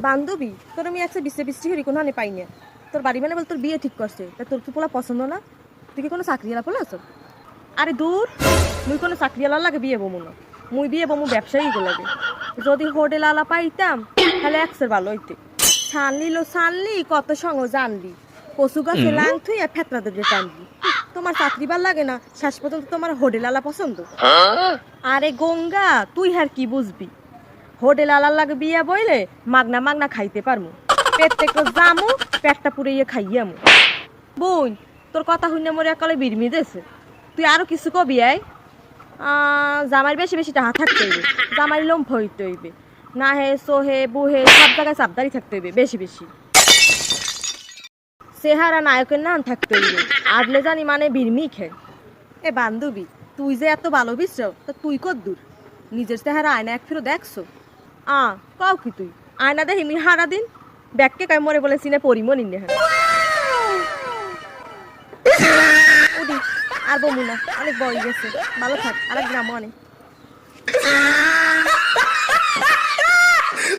বান্ধবী তোর আমি একশো বিশে বৃষ্টি হরি কোনো হানি পাই না। তোর বাড়ি মানে বল তোর বিয়ে ঠিক করছে, তা তোর কি পোলা পছন্দ না? তুই কি কোনো চাকরিওয়ালা পোলা আছো? আরে দূর, মুই কোনো চাকরিওয়ালা লাগে বিয়ে বমু না। মুই বিয়ে বমু ব্যবসায়ী লাগে। যদি হোটেল আলা পাইতাম তাহলে একসের ভালো হইতে। ছানলি কত সঙ্গ জানলি, কচু গাছে লাং থুই আর ফেতরা দেবে টানলি। তোমার চাকরি ভাল লাগে না, শেষ পর্যন্ত তোমার হোটেল আলা পছন্দ। আরে গঙ্গা, তুই আর কি বুঝবি? হোটেল আলার লাগে বিয়া বইলে মাগনা মাগনা খাইতে পারমু, পেট জামু, পেটটা পুড়িয়ে খাইয়ামু। বোন, তোর কথা শুনে মোর একালে বিরমি দেছে। তুই আরো কিছু কবি আয়। জামাই বেশি বেশি টাহা থাকতে হইবে, জামাই লম্ফ হইতে হইবে, না হে সোহে বুহে সব জায়গায় সাবধানি থাকতে হইবে বেশি বেশি। চেহারা নায়কের নাম থাকতে হইবে, আদলে জানি মানে বিরমি খে। এ বান্ধবী, তুই যে এত ভালো বিচ্ছ, তা তুই কত দূর? নিজের চেহারা আয়না এক ফিরো দেখছো? কও কি তুই? আয়না দেখি মি হারা দিন ব্যাগকে কাই মরে বলে সিনে পরিমনি নে। আর বমু না, অনেক বই গেছে। ভালো থাক, আরেক গ্রামও অনেক।